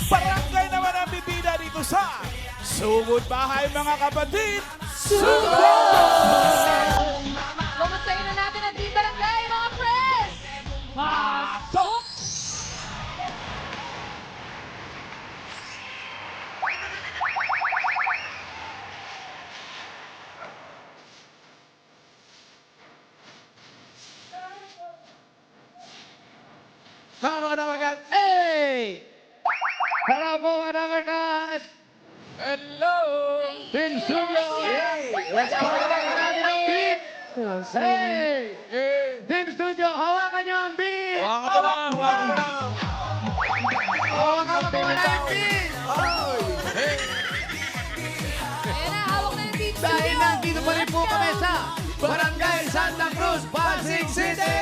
Barangay naman ang bibida dito sa Sugod Bahay mga kapatid. Kumustahin na natin ang Team Barangay, mga friends! Pasok! Mga kanawagan, hey! Hello po, mga kanawagan! Hello! Team Suyo! Let's go! Hey! Team Studio, hawakan niyo ang beat! Hawakan mo ang beat! Ayan na, hawak na yung Team Studio! Dahil nandito pa rin po kami sa Barangay Santa Cruz, Pasig City!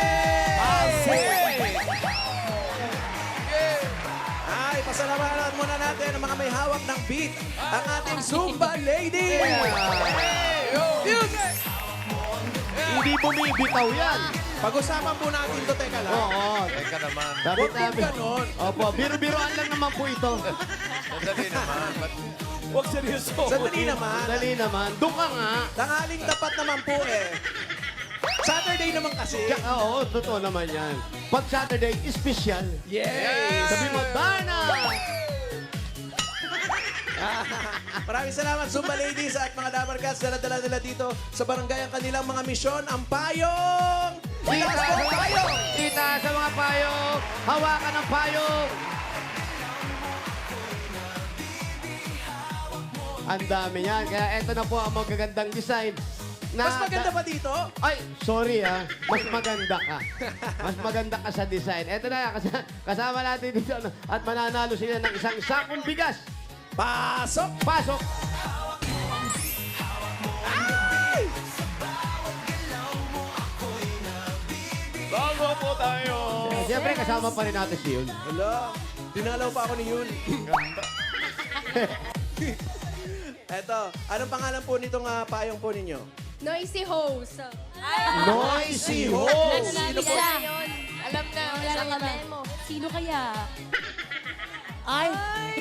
Ay, pasalamatan muna natin ang mga may hawak ng beat, ang ating Zumba Lady! Music! Hindi bumibitaw yan. Pag-usapan po natin to, teka lang. Oo. Teka naman. Dapat Huwag mong namin. ganon. Opo, biro-biroan lang naman po ito. Madali naman. Huwag seryoso. Sandali naman. Dali naman. Doon ka nga. Tanghaling tapat naman po eh. Saturday naman kasi. Oo, totoo naman yan. Pag Saturday, special. Yes! Sabi mo, Darna! Maraming salamat, Zumba Ladies at mga Dabarcats. Dala-dala nila dito sa barangay ang kanilang mga misyon. Ang payong! Itaas po ang payong! Itaas sa mga payong. Hawakan ng payong. Ang dami yan. Kaya eto na po ang magagandang design. Mas maganda pa dito? Ay, sorry ah. Mas maganda ka. Mas maganda ka sa design. Eto na, kasama natin dito. At mananalo sila ng isang sakong bigas. Pasok! Pasok! Bago po tayo. Siyempre, kasama pa rin natin si Yun. Hala, dinalaw pa ako ni Yun. Eto, anong pangalan po nitong payong po ninyo? Noisy Host. Noisy Host! Sino po? Alam na, wala ka memo. Sino kaya? Ay!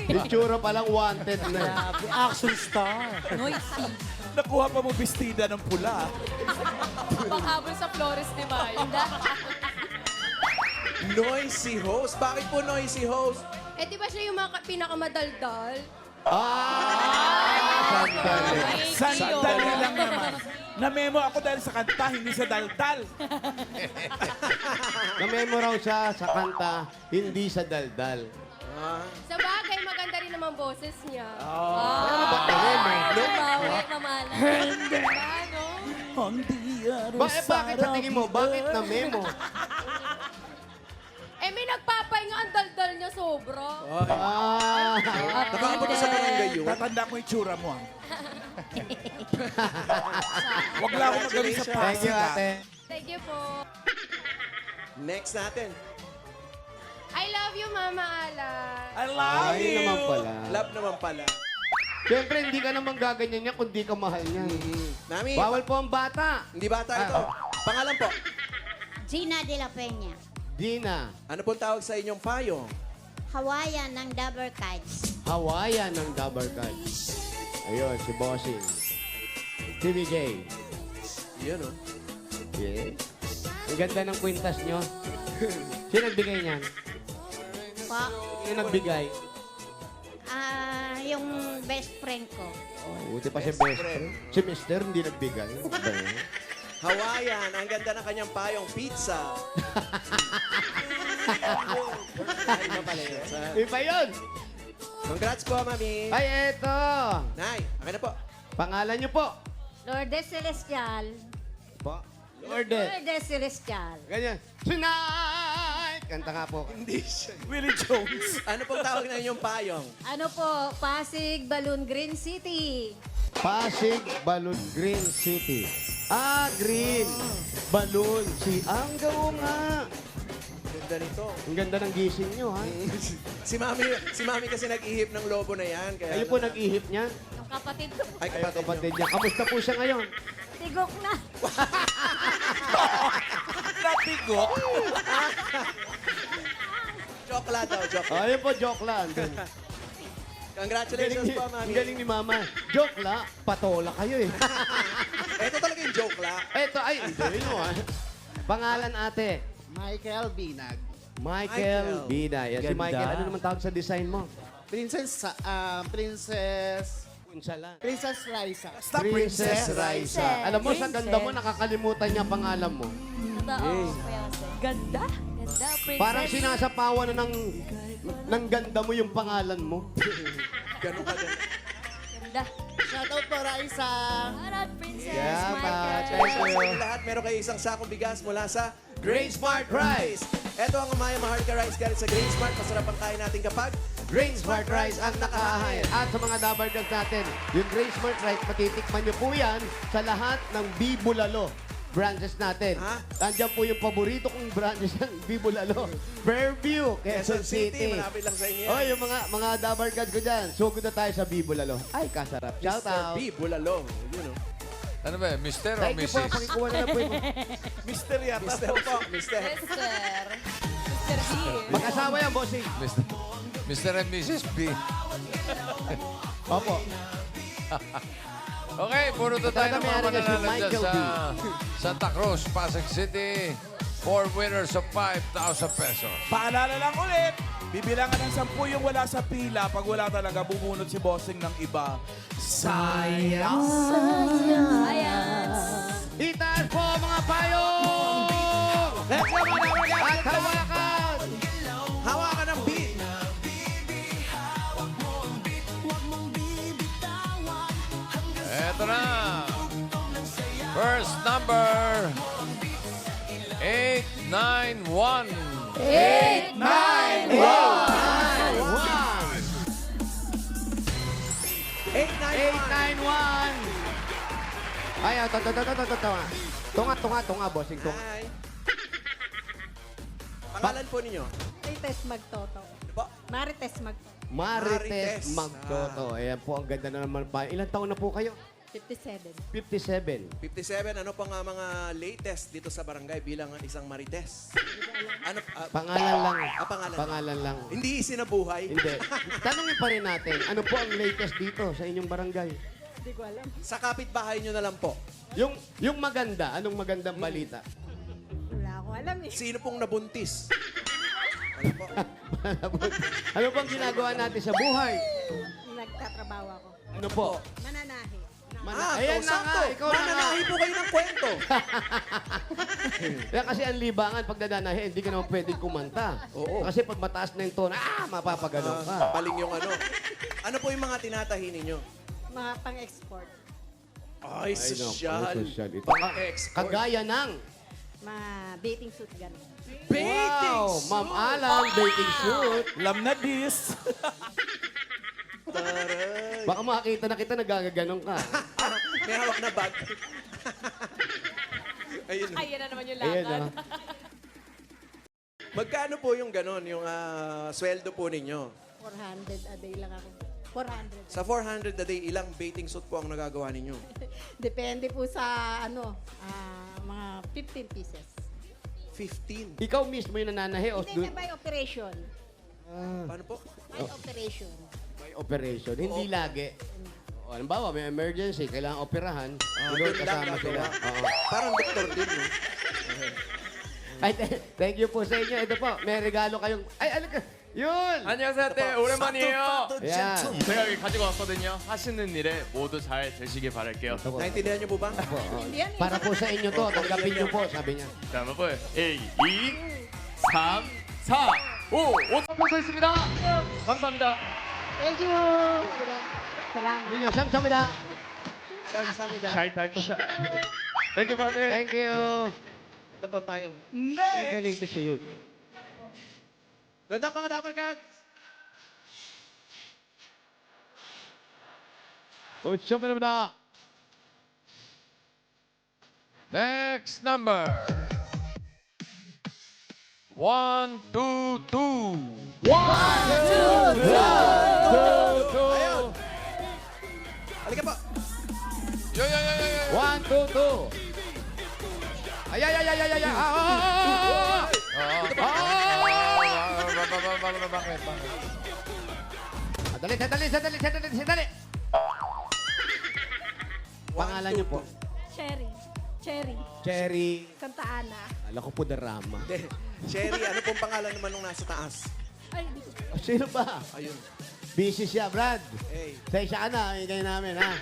Itsura palang wanted na. Action star. Noisy. Nakuha pa mo bestida ng pula. Panghabol sa Flores de Mayo. Noisy Host. Bakit po Noisy Host? Eh, di ba siya yung pinakamadaldal? Sandali lang naman. Na-memo ako dahil sa kanta, hindi sa daldal. Na-memo raw siya sa kanta, hindi sa daldal. Sa bagay, maganda rin naman boses niya. Ano ba na-memo? Bawi, mamala. Hindi. Ano? Bakit sa tingin mo? Bakit na-memo? Eh, may nagpapahinga ang daldal niya sobra. Nakakapag sa barangay yun. Tatanda ko yung tsura mo. Huwag lang ako magaling sa Thank Pasig. you, ate. Thank you po. Next natin. I love you, Mama Alan. I love Ay, you. naman pala. Love naman pala. Siyempre, hindi ka naman gaganyan niya kung di ka mahal niya. Nami, Bawal po ang bata. hindi bata ito. Pangalan po. Gina de la Peña. Dina, Ano pong tawag sa inyong payong? Hawaiian ng Dabber Kites. Hawaiian ng Dabber Kites. Ayun, si Bossing. Si BJ. Yun o. Yeah. Ang ganda ng kwintas nyo. Sino nagbigay niyan? Pa, Sino nagbigay? yung best friend ko. Buti pa si best friend. Si Mister hindi nagbigay. Ano ba yun? Hawaiian, ang ganda ng kanyang payong pizza. Ay, iba pala yun. Iba yun. Congrats po, Mami. Ay, eto. Nay, akin na po. Pangalan niyo po. Lourdes Celestial. Po. Lorde. Lourdes Celestial. Ganyan. Tonight! Kanta nga po. Hindi siya. Willie Jones. Ano pong tawag na inyong payong? Ano po, Pasig, Balloon Green City. Pasig, Balloon, Green City. Ah, green. Balloon. Si ang gaw nga. Ganda nito. Ang ganda ng gising nyo, ha? Si Mami kasi nag-ihip ng lobo na yan. Kaya Kayo po nag-ihip niya. Ang kapatid ko. Ay, Kayo kapatid kapatid niyo. niya. Kamusta po siya ngayon? Tigok na. Natigok. Joke lang daw, joke. Ayun po, joke lang. Congratulations po, Mami. Ang galing ni Mama. Joke la, patola kayo eh. Ito talaga yung joke lang. Eto, ay, hindi mo ah. Pangalan ate? Michael Binag. Michael Bida. Yan, si Ganda. Michael, ano naman tawag sa design mo? Princess Kunsa lang. Princess Raisa. Basta Princess princess. Raisa. Alam mo, sa ganda mo, nakakalimutan niya pangalan mo. Totoo. Kuya Jose. Ganda. Ganda, princess. Parang sinasapawan na ng ganda mo yung pangalan mo. Ganun ka ganun. Ganda. Shoutout po Raisa. Shoutout, Princess Yeah, Michael. Congratulations sa inyo lahat. Meron kayo isang sakong bigas mula sa Grain Smart Rice. Ito ang Amaya Maharlika Rice galing sa Grain Smart. Masarap ang kain natin kapag Grain Smart Rice ang nakahahay. At sa mga dabardag natin, yung Grain Smart Rice, matitikman niyo po yan sa lahat ng Bibulalo branches natin. Ha? Nandiyan po yung paborito kong branches ng Bibulalo. Fairview, Quezon City. Malapit lang sa inyo. Oh, yung mga dabargad ko dyan. Sugod na tayo sa Bibulalo. Ay, kasarap. Shout Mr. out. B. Bulalo. Yun, oh. Ano ba, Mr. o Thank you po. Mrs.? Pakikuha na lang po yung Mister yata. Mister po. Mister. Mister. Mister B. mag-asawa yan, bossing. Mr. and Mrs. B. Opo. Okay, puro na tayo ng mga Tatamihan niya si mananalo Michael dyan sa Santa Cruz, Pasig City. 4 winners of 5,000 pesos. Paalala lang ulit, bibilangan ng 10 yung wala sa pila. Pag wala talaga, bubunot si bossing ng iba. Sayang. Ayan. Itaas po mga payong! Let's go, mga dabarkad. At hawakan! Hawakan ng beat. Eto na. First number, 891. 891. 891! Ay, tunga, bossing, tunga. Hi. Pangalan po ninyo? Marites Magtoto. Ano po? Marites Magtoto. Marites Marites. Magtoto. Ayan po, ang ganda na naman pa. Ilang taon na po kayo? 57. 57. 57, ano pa nga mga latest dito sa barangay bilang isang marites? Ano, Pangalan lang. pangalan. Pangalan lang. Hindi isinabuhay. Hindi. Tanungin pa rin natin, ano po ang latest dito sa inyong barangay? Hindi ko alam. Sa kapitbahay nyo na lang po. Yung maganda, anong magandang balita? Wala ko alam eh. Sino pong nabuntis? Wala po. Ano pong ginagawa natin sa buhay? Nagtatrabaho ako. Ano po? Mananahi. Ayan na nga, ikaw na nga. Mananahi po kayo ng kwento. Kaya kasi ang libangan pag nananahi, hindi ka naman pwedeng kumanta. Oo. Kasi pag mataas na yung tono, mapapaganon ka. Paling yung ano. Ano po yung mga tinatahi ninyo? Mga pang-export. Ay, sosyal. Ito. Pang-export. Kagaya ng, Mga dating suit gano'n. Bathing wow, Ma'am Alang, baking suit. Lam na dis. Taray. Baka makakita na kita, nagagaganong ka. May hawak na bag. Ayun. Ayan na naman yung Ayan, lakad. Magkano po yung ganon, yung sweldo po ninyo? 400 a day lang ako. 400. Sa 400 a day, ilang bathing suit po ang nagagawa ninyo? Depende po sa mga 15 pieces. 15. Ikaw mismo yung nananahi o Hindi na by operation. Paano po? By operation. may operation? Hindi lagi. O, halimbawa, may emergency, kailangan operahan. Doon doon lang kasama sila. gagawa. Oo. Parang doktor din, no? Ay, thank you po sa inyo. Ito po, may regalo kayong... Ay, ano ka? Yun! 안녕하세요, 때 오랜만이에요. Yan. 제가 여기 가지고 왔거든요. 하시는 일에 모두 잘 되시길 바랄게요. Ito po. Naintindihan niyo po ba? Po, oh. Hindi yan. Para po sa inyo to, tanggapin niyo po, sabi niya. 자, 한번 1, 2, 3, 4, 5. 5번 서 있습니다. 감사합니다. Thank you. Salamat. Yun yun, samsamida. 잘 탈거자. Thank you, brother. Thank you. Ito tayo. Galing to see you. Ganda mga dapat 시험입니다. Next number, 1, 2, 2. Ayun. Halika po. Yo, yo, yo, yo, yo. 1, 2, 2. Ay, ay, ay, ay, ay, ay. Bakit? Sandali. Pangalan niyo po? Cherry. Cherry. Cherry. Santa Ana. Alam ko po drama. Hindi. Sherry, ano pong pangalan naman nung nasa taas? Ay, di ko. Sino ba? Ayun. Busy siya, Brad. Hey. Sa ka na, hingay namin, ha?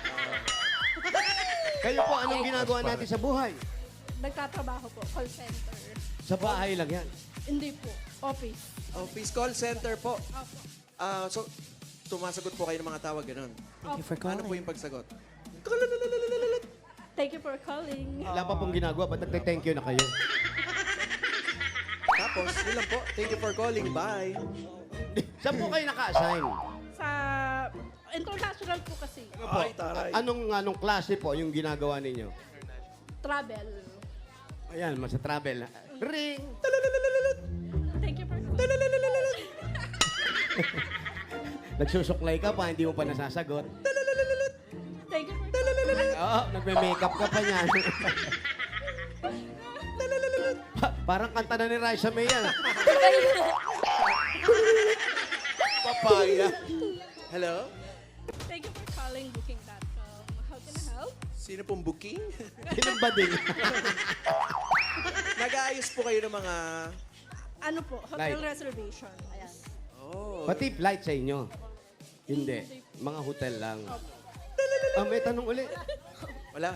Kayo po, anong ginagawa natin sa buhay? Nagtatrabaho po. Call center. Sa bahay lang yan. Hindi po. Office. Office call center po. Opo. So, tumasagot po kayo ng mga tawag, ganun. Ano po yung pagsagot? Thank you for calling. Wala pa pong ginagawa, ba't nagte-thank you na kayo? Tapos, yun lang po. Thank you for calling. Bye. Saan po kayo naka-assign? Sa international po kasi. Ay, taray. Anong klase po yung ginagawa ninyo? Travel. Ayan, sa travel. Ring! Thank you for calling. Nagsusuklay ka pa, hindi mo pa nasasagot. Thank you for calling. Oo, nagme-makeup ka pa niyan. Parang kanta na ni Raisa May yan. Papaya. Hello? Thank you for calling booking.com. How can I help? Sino pong booking? Sinong ba din? Nag-aayos po kayo ng mga... Ano po? Hotel Like. reservation. Ayan. Oh. Pati flight sa inyo? Hindi. Mga hotel lang. May tanong ulit. Wala.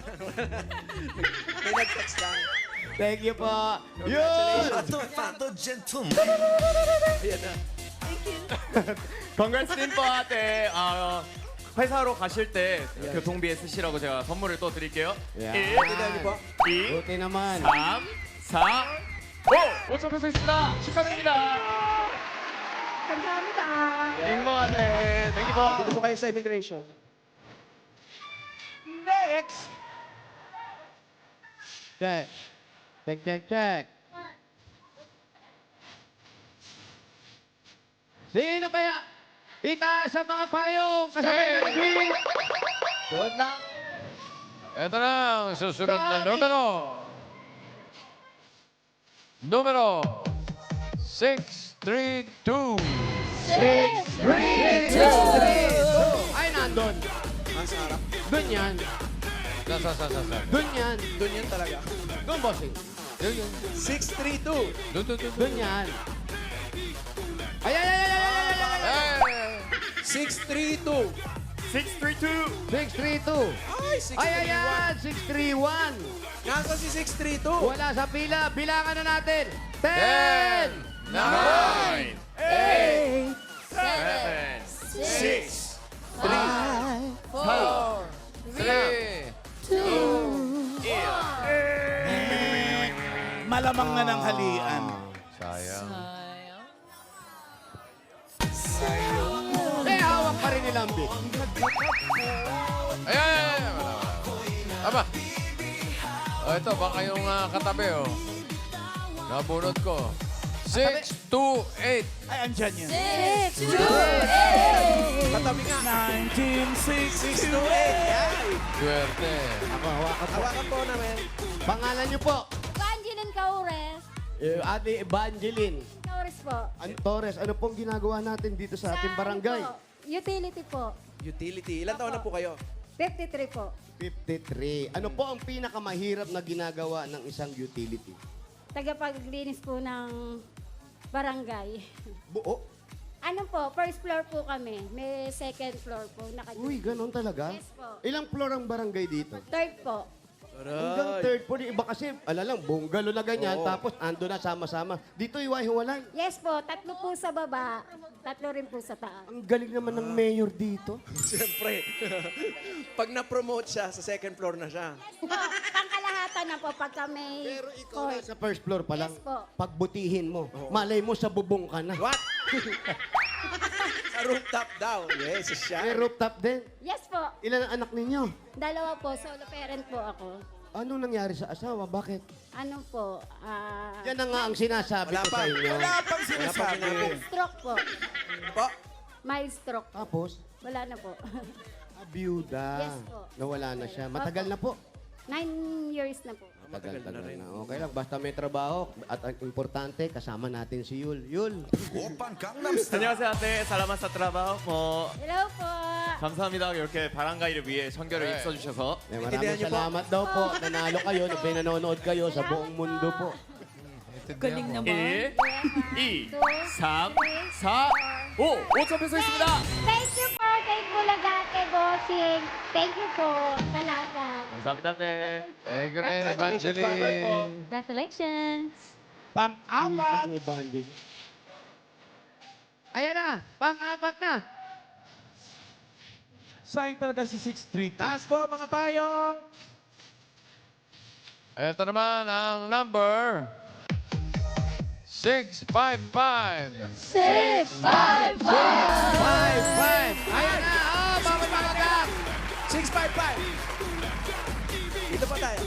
May nag-text lang. Thank you po. Yun! Ayan na. Congrats din po ate. 회사로 가실 때 교통비에 쓰시라고 제가 선물을 또 드릴게요. 야. 1, Tignan niyo po. 2, Buti naman. 3, 4, 5. 5천 peso 있습니다. 축하드립니다. 감사합니다. 땡거 ate. Thank you po. Dito po kayo sa immigration. Next. Check. Sino kaya? Itaas ang mga payong! Kasabay ng queen! Doon lang. Ito na ang susunod na numero. Numero 632. Ay, nandun. Sa harap. Doon yan. Sa. Doon yan. Doon yun talaga. Doon, bossing. 632. Doon yan. Ay! 632. 632. 632. Ay, 631. Ay, ayan! 631. Nasaan si 632? Wala sa pila. Bilangan na natin. 10, 10! 9, 8, 7, 6. 3, 2, Malamang na ng halian. Sayang. Eh, hawak pa rin ni Lambit. Ayan. Aba. Ito, baka yung katabi, Nabunod ko. 6, 2, 8. Ay, andyan yan. Katabi nga. 1968. 628. Ay. Swerte. Ako, hawakan po. Hawakan po namin. Pangalan niyo po? Evangeline Caures. Ate Evangeline Caures po. Torres. Ano pong ginagawa natin dito sa ating barangay? Ano po? Utility po. Utility. Ilan taon na po kayo? 53 po. 53. Ano po ang pinakamahirap na ginagawa ng isang utility? Tagapaglinis po ng barangay. Buo? Ano po, first floor po kami. May second floor po. Uy, ganon talaga? Yes po. Ilang floor ang barangay dito? Third po. Hanggang third floor. Iba kasi, lang, bungalow na ganyan, tapos ando na sama-sama. Dito iwahiwalay. Yes po, 3 po sa baba, 3 rin po sa taas. Ang galing naman ng mayor dito. Siyempre. Pag na-promote siya, sa second floor na siya. Yes po, pangkalahatan na po pagka may Pero ikaw court. sa first floor pa lang, Yes po. pagbutihin mo, malay mo sa bubong ka na. What? Sa rooftop daw. Yes, May siya. rooftop din. Yes po, Ilan ang anak ninyo? 2 po, solo parent po ako. Ano nangyari sa asawa? Bakit? Ano po, Yan na nga ang sinasabi Wala ko pa. sa inyo. Wala pang sinasabi. stroke po. Po? Mild stroke. Tapos, Wala na po. byuda. Yes po. Nawala na siya. Matagal na po. 9 years na po. Matagal na rin. Okay lang, basta may trabaho. At ang importante, kasama natin si Yul. Yul. 안녕하세요, ate. salamat sa trabaho mo. Hello po. 감사합니다. 이렇게 바람가이를 위해 선결을 네. 입어주셔서. Eh, Intindihan maraming niyo po. salamat daw po. Nanalo kayo, pinanonood kayo sa buong mundo po. Galing naman. 1, 2, 3, 4, 5. 5천 peso 있습니다. Thank you po kay Bulaga, kay Bossing. Thank you po. Salamat. 감사합니다, ate. Thank you rin, Evangeline. Congratulations. Ayan na, pang-apat na. Sayang talaga si 6'3". Taas po, mga payong! Ito naman ang number 655. 5-5. Ayan na, bawal makagap. 655! Dito pa tayo.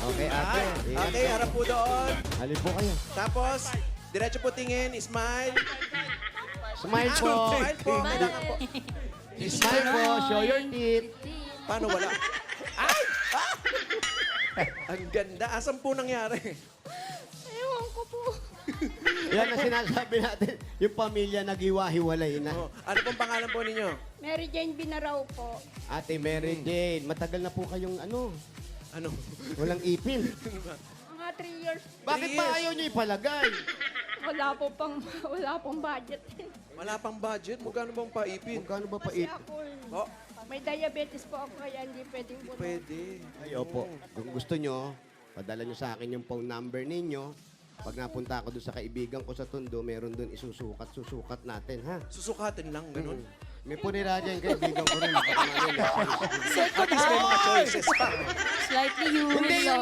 Okay, ate. Ingat Okay, po. harap po doon. Halip po kayo. Tapos, diretso po tingin, smile. Smile po. Smile po, kailangan po. Smile po. Show your teeth. Paano wala? Ay! Ah! Ang ganda. Asan po nangyari? Ewan ko po. Yan ang sinasabi natin. Yung pamilya naghiwa-hiwalay na. Oh, ano pong pangalan po ninyo? Mary Jane Binaraw po. Ate Mary Jane, matagal na po kayong Ano? walang ipin. Mga 3 years. Bakit 3 ba years. ayaw niyo ipalagay? Wala pong budget. Wala pang budget. Magkano bang paipin? Magkano ba pa Kasi ipin? ako, Oh, may diabetes po ako kaya hindi pwedeng po. pwede. Ay, opo. Kung gusto nyo, padala nyo sa akin yung phone number ninyo. Pag napunta ako doon sa kaibigan ko sa Tondo, meron doon susukat natin, ha? Susukatin lang, ganun. May punira dyan kaibigan ko rin. Baka mamaya At least may mga choices pa. Slightly Hindi, yung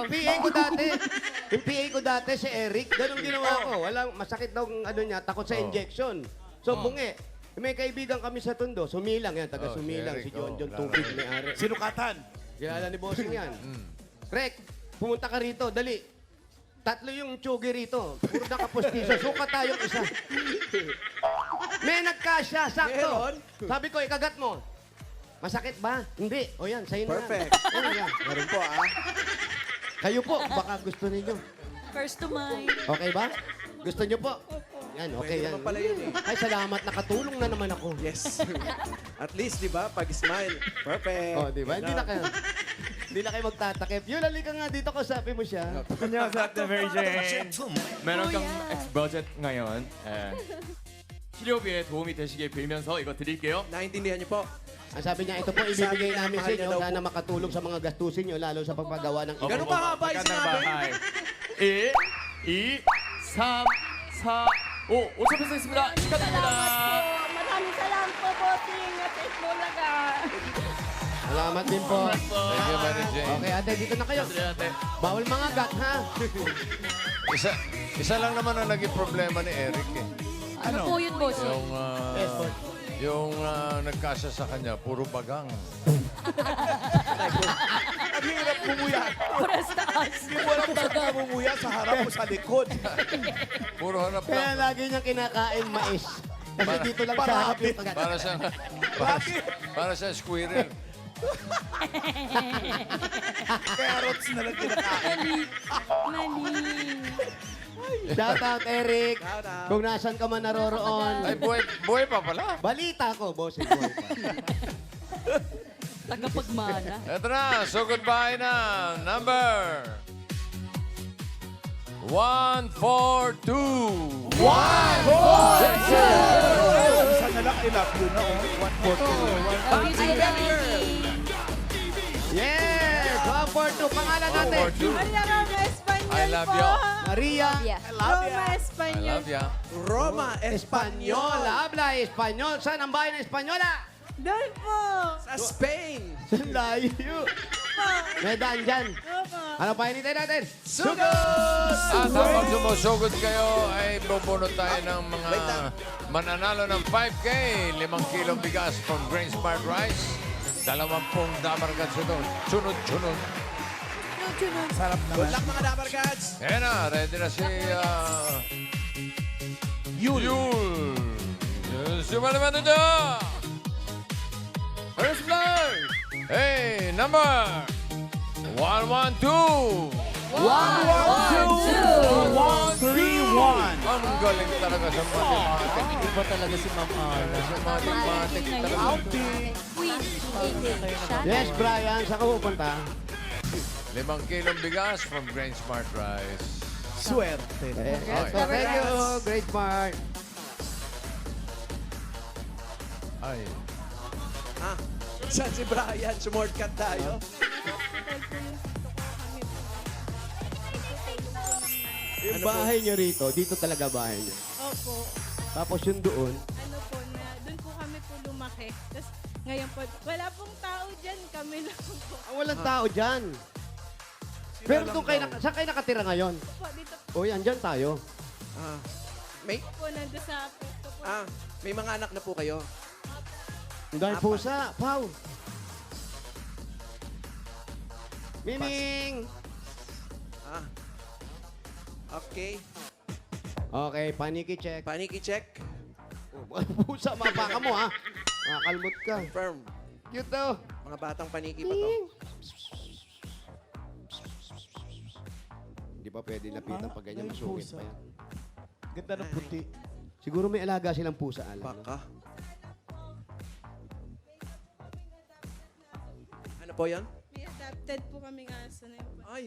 humid. PA ko dati. Yung PA ko dati, si Eric, ganun ginawa ko. Walang masakit daw ang ano niya, takot sa injection. So, bungi. May kaibigan kami sa Tondo, Sumilang yan, taga Oh, si Sumilang, Eric, si John oh, John laro. Tubig, may-ari. Sinukatan. Kilala ni Bossing yan. Rek, pumunta ka rito, dali. 3 yung tsugi rito. Puro nakapustiso. Sukat tayong isa. May nagkasya, sakto. Meron? Sabi ko, ikagat mo. Masakit ba? Hindi. O yan, sa'yo na Perfect. yan. Yan, yan. Meron po, ah. Kayo po, baka gusto ninyo. First to mind. Okay ba? Gusto nyo po? Yan, okay Pwede yan. naman pala yun, eh. Ay, salamat. Nakatulong na naman ako. Yes. At least, di ba, pag smile. Perfect. Oh, di ba? Hindi na kayo magtatakip. Yun, halika nga dito, kausapin mo siya. 안녕하세요, ate Mary Jane. meron kang ex-budget ngayon. 치료비에 도움이 되시길 빌면서 이거 드릴게요. Naintindihan niyo po. Ang sabi niya, ito po ibibigay Sabi niya, namin sa mahal niya inyo. daw Sana po. makatulong sa mga gastusin nyo, lalo sa pagpagawa ng iba. Ganun ba haba yung magandang sinabi? bahay. 1, 2, 3, 4, 5. 5천 peso 있습니다. 축하드립니다. Maraming salamat po, Bossing at Bulaga. Salamat din po. Thank you, Mary Jane. Okay, ate, dito na kayo. ate. Bawal mga gat, ha? Isa lang naman ang naging problema ni Eric eh. Ano po yun, boss? Yung, Yes, boss. yung nagkasya sa kanya, puro bagang. Ang hirap bumuya. Oras taas. Hindi mo alam saan ka bumuya, sa harap o sa likod. Puro hanap Kaya lang. lagi niyang kinakain mais. Kasi dito lang sa harap yung tagat. Para siyang squirrel. Carrots na lang kinakain. Mali. Shout out, Eric. Shout out. Kung nasan ka man naroroon. Ay, buhay pa pala. Balita ko, boss. Boy pa. Tagapagmana. Ito na, so goodbye na. Number 142. Isa na lang, I love you na. 142. Yes! 142. Pangalan natin. 142. Maria Roma Espanyol I love you. Maria Roma I Espanyol. love ya. Roma, Espanyola. Espanyola. Habla Espanyol. Saan ang bahay ng Espanyola? Doon po. Sa Spain. Saan layo? May daan dyan. Ano pa hinintay natin? Sugod! At habang sumusugod kayo, ay bubunot tayo ng mga Wait lang. mananalo ng 5K, 5 kilong bigas from Grain Smart Rice, 20 damargats ito, sunod-sunod. Sarap Good naman. luck mga Dabar Cats! Ayan na, ready na si Yul. Yul. Sumalimando na! First blood! Hey, number 112! 1-2-1-3-1. Ang galing talaga sa mathematics. Iba talaga si Ma'am Ana. Sa mathematics talaga. Queen. Shot. Yes, Brian, saan ka pupunta? 5 kilong bigas from Grain Smart Rice. Swerte. Yes, thank you, Great Smart. Ay, Ah, saan si Brian? Sumortcut tayo. Yung bahay niyo rito, dito talaga bahay niyo. Opo. Tapos yung doon, Ano po, na doon po kami po lumaki. Tapos ngayon po, wala pong tao dyan, kami lang po. walang tao dyan. Pero doon kayo, saan kayo nakatira ngayon? Po, dito O yan, dyan tayo. Ah, may, po, nandun sa pwesto po. may mga anak na po kayo. Ang dahil pusa, Pau. Mining! Ah, okay. Okay, paniki check. Paniki check. Pusa, mapaka mo ha. Makakalmot ka. Confirm. Cute daw. Mga batang paniki pa to. Hindi pa pwede lapitan pag ganyan, May masungit pusa. pa yan. Ganda ng puti. Siguro may alaga silang pusa, alam mo. Baka. Ano po yan? May adopted po kaming aso na yun. Ay,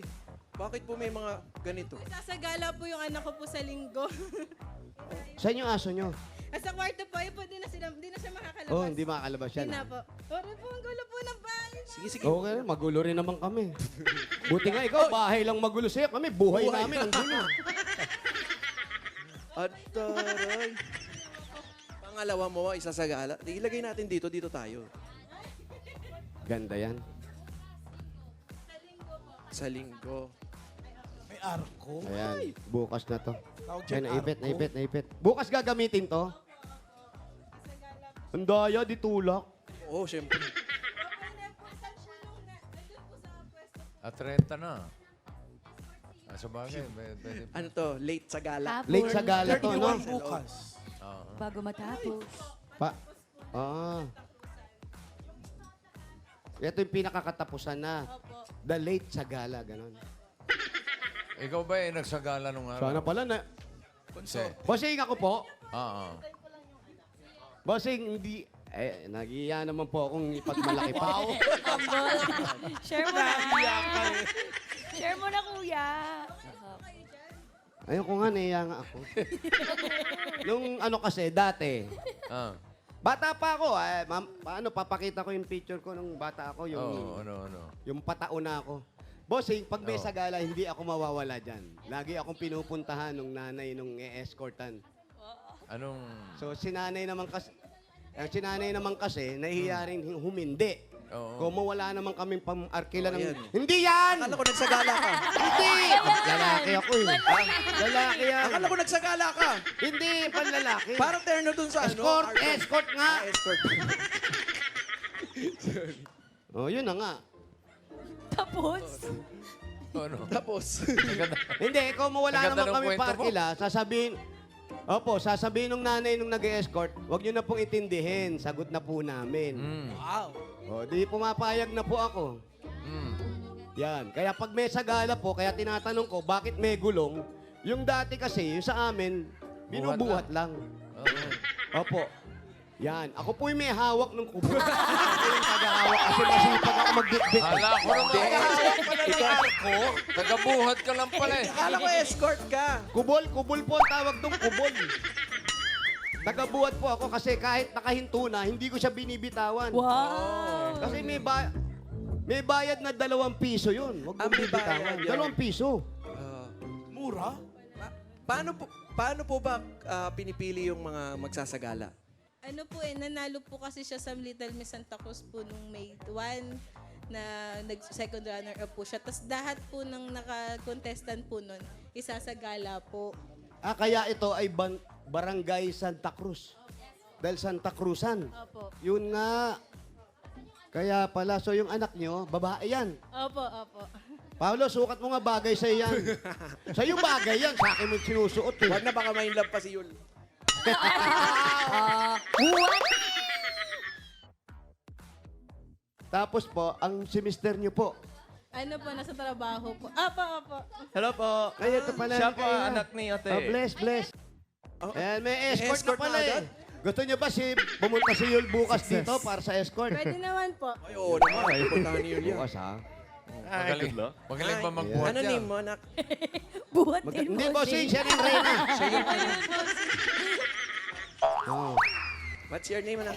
bakit po may mga ganito? Sasagala po yung anak ko po sa linggo. Saan yung aso nyo? Sa kwarto po, yun po, di na siya makakalabas. Oh, hindi makakalabas yan. Hindi na ha? po. Ore po, ang gulo po ng bahay. Sige, sige. Okay, magulo rin naman kami. Buti nga ikaw, bahay lang magulo sa'yo. Kami, buhay namin ang gulo. At taray. Pangalawa mo, isasagala. Ilagay natin dito, dito tayo. Ganda yan. Sa linggo. May arko. Ayan, bukas na to. Tawag Ay, dyan, naipit, arko. naipit. Bukas gagamitin to. Ang daya, di tulak. Oo, syempre. at 30 na. Sa bagay, pwede pa. Ano to? Late sa gala. Late sa gala to, no? 31 bukas. Bago matapos. Ito yung pinakakatapusan na. The late sa gala, ganon. Ikaw ba nagsagala nung araw? Sana pala na... Kasi, Bossing, ako po. oo. Bossing, hindi... nagiya naman po akong ipagmalaki pa. Share mo na. Share mo na, kuya. Ayun ko nga, naiya nga ako. Nung ano kasi, dati, Ah. bata pa ako, paano, papakita ko yung picture ko nung bata ako, yung, Oo, ano. yung patao na ako. Bossing, pag may Oo. sagala, hindi ako mawawala dyan. Lagi akong pinupuntahan nung nanay nung e-escortan. Anong... So, sinanay naman kasi, nahihiya rin humindi. Oo. Kung mawala naman kaming pang-arkila ng... yan. Hindi yan! Akala ko nagsagala ka. Hindi! Lalaki ako eh. Lalaki yan. Akala ko nagsagala ka. Hindi, panlalaki. Parang terno dun sa ano. Escort, Arthur. escort nga. Escort. Oh, yun na nga. Tapos. Ano? Tapos. Hindi, kung mawala Ang ganda naman ng kami kwento mo. pa-arkila, sasabihin nung nanay nung nag-escort, huwag nyo na pong itindihin. Sagot na po namin. Wow. O, di pumapayag na po ako. Yan. Kaya pag may sagala po, kaya tinatanong ko, bakit may gulong? Yung dati kasi, yung sa amin, binubuhat lang. Opo. Yan. Ako po yung may hawak ng kubo. Ako yung taga-hawak kasi masipag ako mag-bitbit. Hala ko naman. Ikaw, tagabuhat ka lang pala eh. Akala ko escort ka. Kubol po ang tawag ng kubol. Tagabuhat po ako kasi kahit nakahinto na, hindi ko siya binibitawan. Wow. Kasi may bayad na 2 piso yun. Huwag mong may bayad bibitawan. yun. 2 piso. Mura? Paano po ba pinipili yung mga magsasagala? Ano po nanalo po kasi siya sa Little Miss Santa Cruz po nung May 1 na nag-second runner-up po siya. Tapos lahat po ng naka-contestant po nun, isasagala po. Kaya ito ay Barangay Santa Cruz. Dahil Santa Cruzan. Opo. Yun nga. Kaya pala, so yung anak nyo, babae yan. Opo, opo. Paulo, sukat mo nga bagay sa'yo yan. Sa'yo bagay yan. Sa akin mo sinusuot eh. Wag na baka may love pa si Yul. Tapos po, ang si mister niyo po. Ano po, nasa trabaho po. Apo. Hello po. Kayo ito pala. Siya po, kayo. anak ni Ate. Oh, bless. Ayan, may escort, escort na pala na eh. agad? Gusto niyo ba pumunta si Yul bukas dito para sa escort? Pwede naman po. Ay, oo naman. Ay, puntahan ni Yul yan. Bukas ha? Magaling. Magaling ba magbuhat Ano yan? name mo, anak? Buhat din Hindi, po. bossing, siya rin Reyna. Oh. What's your name, anak?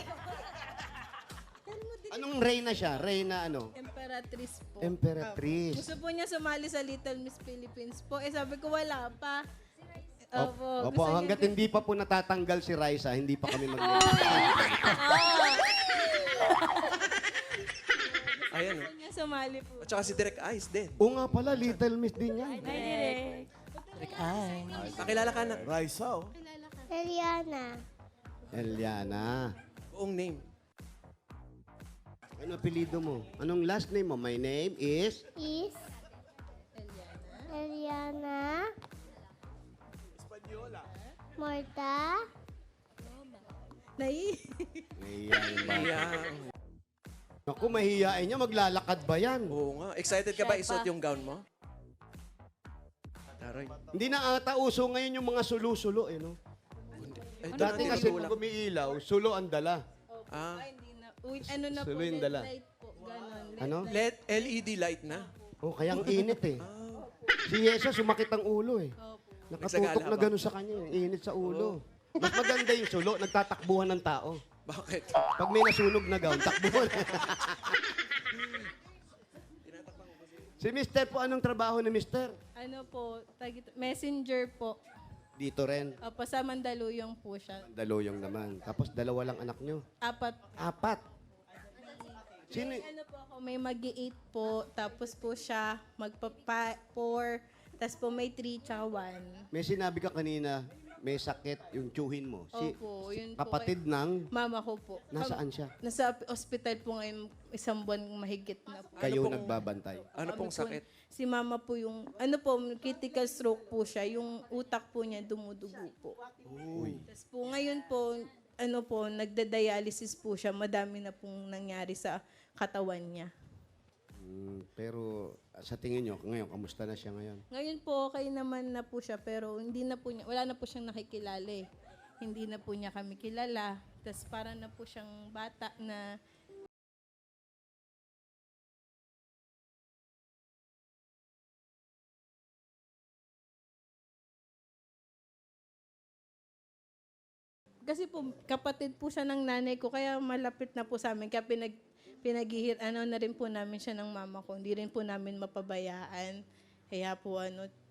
Anong Reyna siya? Reyna ano? Emperatrice po. Emperatrice. Gusto po niya sumali sa Little Miss Philippines po. Eh sabi ko wala pa. Opo. Opo, hanggat hindi pa po natatanggal si Raisa, hindi pa kami Ayan, Gusto niya sumali po. At saka si Direk Ice din. Oo nga pala, Little Miss din yan. Pakilala ka, anak. Raisa, oh. Eliana. Eliana. Buong name. Ano apelido mo? Anong last name mo? My name is... Is Eliana. Morta. Mahihain ba? Ayan. Naku, mahihain niya. Maglalakad ba yan? Oo nga. Excited ka ba isuot yung gown mo? Taray. Hindi na ata uso ngayon yung mga sulo-sulo, eh, no? Ay, Dati doon kasi natin pag umiilaw, sulo ang dala. Ah, Ay, hindi na. Uy, ano na po, Salo yung LED dala. light po. Ganon. Ano? LED light na. Oh, kaya ang init eh. Si Yesa sumakit ang ulo eh. Nakatutok Nagsagala na ba? gano'n sa kanya, yung init sa ulo. Mas maganda yung sulo, nagtatakbuhan ng tao. Bakit? Pag may nasunog na gown, takbuhan. Si Mister po, anong trabaho ni Mister? Ano po, messenger po. Dito rin. Opo, sa Mandaluyong po siya. Daluyong naman. Tapos dalawa lang anak nyo. 4. Apat. Sino? Ano po ako, may mag-8 po, tapos po siya magpa-4, tapos po may 3 tsaka 1. May sinabi ka kanina, may sakit yung tsuhin mo. Opo, yun po. Kapatid ng... Mama ko po. Nasaan siya? Nasa ospital po ngayon, 1 buwan mahigit na po. Kayo nagbabantay. Ano pong Sabi po, sakit? Si mama po yung, ano po, critical stroke po siya. Yung utak po niya dumudugo po. Tapos po ngayon po, ano po, nagda-dialysis po siya. Madami na pong nangyari sa katawan niya. Pero sa tingin nyo, ngayon, kamusta na siya ngayon? Ngayon po, okay naman na po siya, pero hindi na po niya, wala na po siyang nakikilala eh. Hindi na po niya kami kilala. Tapos para na po siyang bata na kasi po, kapatid po siya ng nanay ko, kaya malapit na po sa amin. Kaya ano na rin po namin siya ng mama ko. Hindi rin po namin mapabayaan. Kaya po,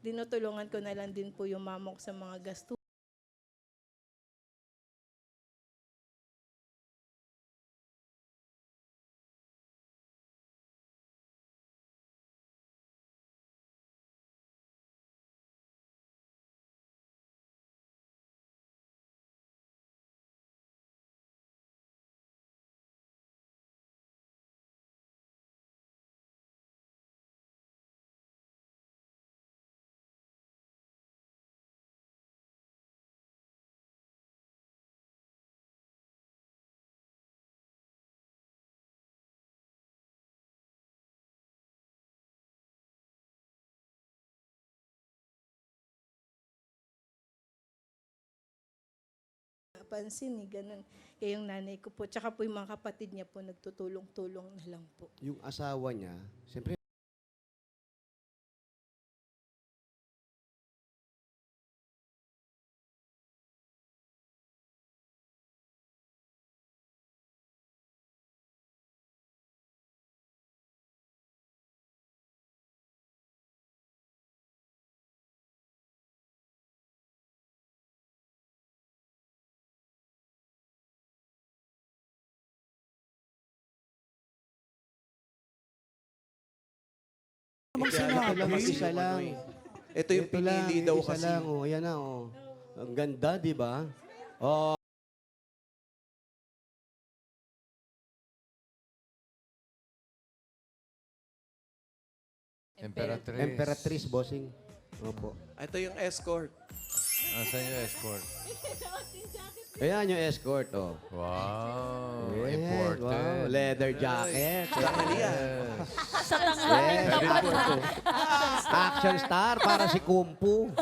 dinutulungan ko na lang din po yung mama ko sa mga gasto. Pansin ganun. Kaya yung nanay ko po, tsaka po yung mga kapatid niya po, nagtutulong-tulong na lang po. Yung asawa niya, siyempre, ito lang, isa lang. Ito yung Ito lang, pinili daw isa kasi. lang. Oh, yan na, oh. Ang ganda, di ba? Oh. Emperatriz. Emperatrice, bossing. Opo. Ito yung escort. Asan yung escort? Ayan yung escort, oh. Wow. Yes, Imported. wow. Leather jacket. Tanghalian. Sa tanghali. Yes. Action star para si Kumpu.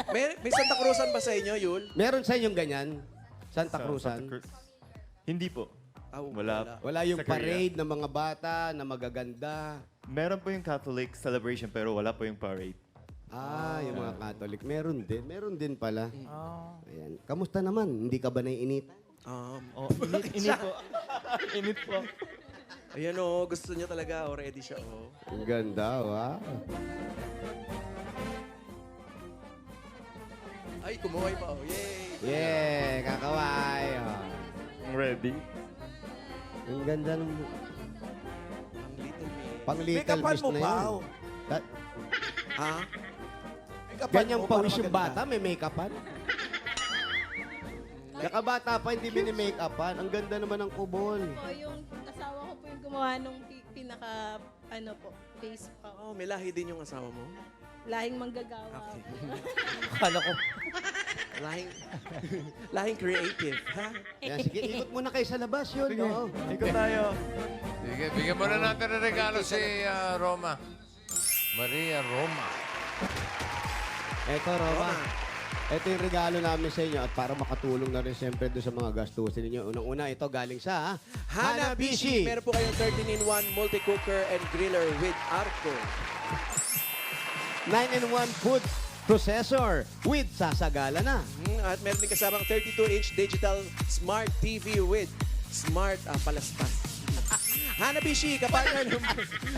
May Santa Cruzan ba sa inyo, Yul? Meron sa inyong ganyan? Santa Cruzan? Hindi po. Wala. Wala yung Sa Korea. parade ng mga bata na magaganda. Meron po yung Catholic celebration pero wala po yung parade. Yung mga Catholic. Meron din. Meron din pala. Ayan. Kamusta naman? Hindi ka ba naiinit? Oh, init po. Init po. Ayan o, gusto niya talaga. Ready siya o. Ang ganda, wow. Ay, kumuhay pa o. Yay! Yeah, kakaway. Oh. I'm ready. Ang ganda ng... Ang little me. Pang little Make-upan miss mo na pa, yan. oh. That- Ha? Ganyang Para pawis yung maganda. bata, may make-upan. Nakabata pa, hindi mini-make-upan. Ang ganda naman ng kubol. Po, yung asawa ko po yung gumawa nung pinaka, face pa. Oo, may lahi din yung asawa mo. Lahing manggagawa. Akala ko. Lahing creative, ha? Yan, sige, ikot muna kayo sa labas yun. Sige, Oo. ikot tayo. Sige, bigyan muna natin ng regalo si Roma. Maria Roma. Eto, Roma. Ito yung regalo namin sa inyo at para makatulong na rin siyempre doon sa mga gastusin ninyo. Unang-una, ito galing sa Hanabishi! Meron po kayong 13-in-1 multi-cooker and griller with Arco. 9-in-1 food processor with Sasagala na. At meron din kasamang 32-inch digital smart TV with smart palaspas. Hanabishi, kapartner ng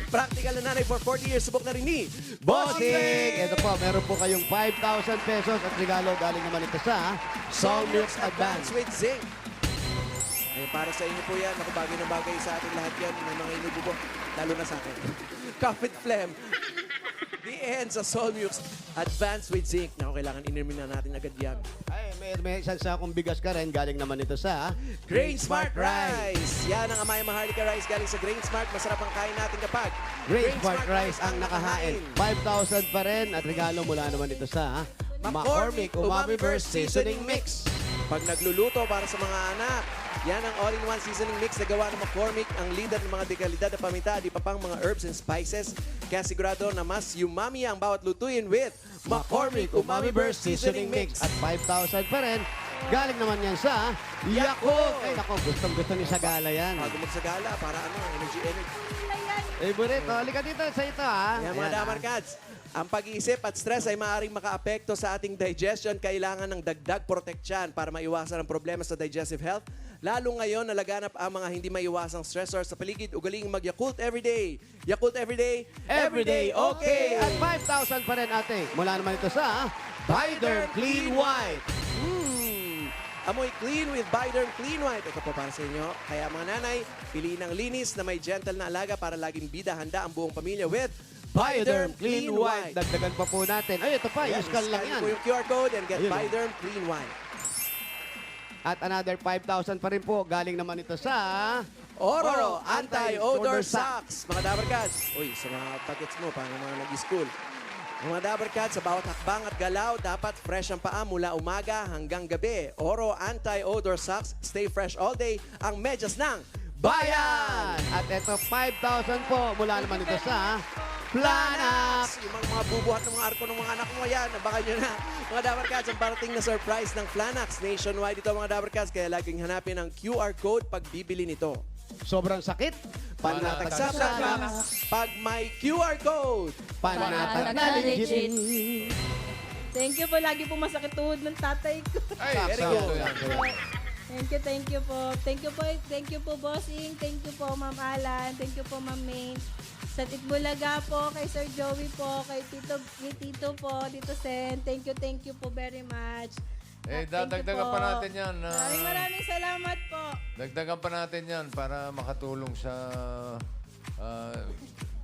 practical na nanay for 40 years. Subok na rin ni Bossing! Ito po, meron po kayong 5,000 pesos at regalo galing naman ito sa Song Milks Advance. with Zinc. Ay, para sa inyo po yan. Ako, bagay na bagay sa atin lahat yan. May mga inububo. Lalo na sa akin. Coffee Phlegm. The end sa Soul Milks Advance with Zinc. Naku, kailangan inumin na natin agad yan. Ay, may isang sakong bigas ka rin. Galing naman ito sa Grain Smart Rice. Yan ang Amaya Maharlika Rice galing sa Grain Smart. Masarap ang kain natin kapag Grain Smart Rice ang nakahain. 5,000 pa rin at regalo mula naman ito sa McCormick Umami Burst Seasoning Mix. Pag nagluluto para sa mga anak, yan ang all-in-one seasoning mix na gawa ng McCormick, ang leader ng mga dekalidad na paminta, di pa pang mga herbs and spices. Kaya sigurado na mas umami ang bawat lutuin with McCormick Umami Burst Seasoning Mix. At 5,000 pa rin. Galing naman yan sa Yakult. Ay, nako, gustong-gusto ni Sagala yan. Bago magsagala, para energy. Eh, Burrito, halika dito sa ito, ha? Yan mga Ayan, Damar Cats. Ang pag-iisip at stress ay maaaring makaapekto sa ating digestion. Kailangan ng dagdag proteksyon para maiwasan ang problema sa digestive health. Lalo ngayon na laganap ang mga hindi maiwasang stressor sa paligid. Ugaling mag-Yakult everyday. Yakult everyday, everyday okay. At 5,000 pa rin, ate. Mula naman ito sa Biden Clean White. Amoy clean with Biden Clean White. Ito po para sa inyo. Kaya mga nanay, piliin ang linis na may gentle na alaga para laging bida handa ang buong pamilya with Biden Clean White. Dagdagan pa po natin. Ay, ito pa. Ayan, Yuskal lang scan yan. po yung QR code and get Ayun, oh. Biden Clean White. At another 5,000 pa rin po. Galing naman ito sa Oro Anti-Odor Socks. Mga Dabber Cats. Uy, sa mga pagkits mo, para mga nag-school. Mga Dabber Cats, sa bawat hakbang at galaw, dapat fresh ang paa mula umaga hanggang gabi. Oro Anti-Odor Socks. Stay fresh all day. Ang medyas ng Bayan! At ito, 5,000 po. Mula naman ito sa Planax. Yung mga bubuhat ng mga arko ng mga anak mo, yan. Baka nyo na. Mga Dabber Cats, ang parating na surprise ng Planax. Nationwide ito, mga Dabber Cats. Kaya laging hanapin ang QR code pag bibili nito. Sobrang sakit. Panatag sa Panatag Planax. Pag may QR code. Panatag na legit. Thank you po. Lagi po masakit tuhod ng tatay ko. Ay, Very sakto good. yan. Thank you po. Thank you po, Bossing. Thank you po, Ma'am Alan. Thank you po, Ma'am Main. Sa Titbulaga po, kay Sir Joey po, kay Tito po, Tito Sen. Thank you po very much. Eh, Thank you dadagdagan po. pa natin yan. Maraming salamat po. Dagdagan pa natin yan para makatulong sa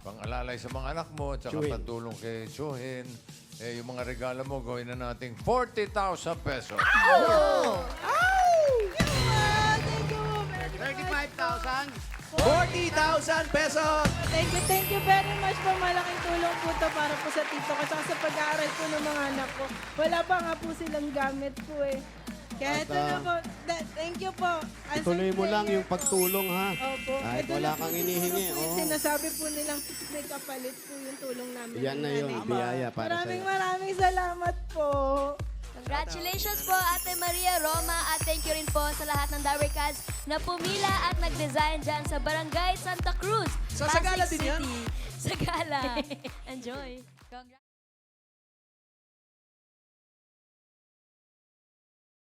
pang-alalay sa mga anak mo, tsaka Chuhin. patulong kay Chuhin. Eh, yung mga regalo mo, gawin na nating 40,000 pesos. Thank you po. 35,000. po. 40,000 pesos! Thank you very much po. Malaking tulong po to para po sa tito ko. Tsaka sa pag-aaral po ng mga anak ko. Wala pa nga po silang gamit po eh. Kaya ito na po. Thank you po. As a Tuloy mo lang player yung pagtulong, ha? Opo. Kahit Ito wala na po kang siguro hinihingi, po yung oh. Sinasabi po nilang may kapalit po yung tulong namin. Yan na ng yung nanay. biyaya para Maraming salamat po. Congratulations po, Ate Maria Roma, at thank you rin po sa lahat ng Dawercats na pumila at nag-design dyan sa Barangay Santa Cruz, Sa Sagala Pasig din yan? City. Sagala. Enjoy.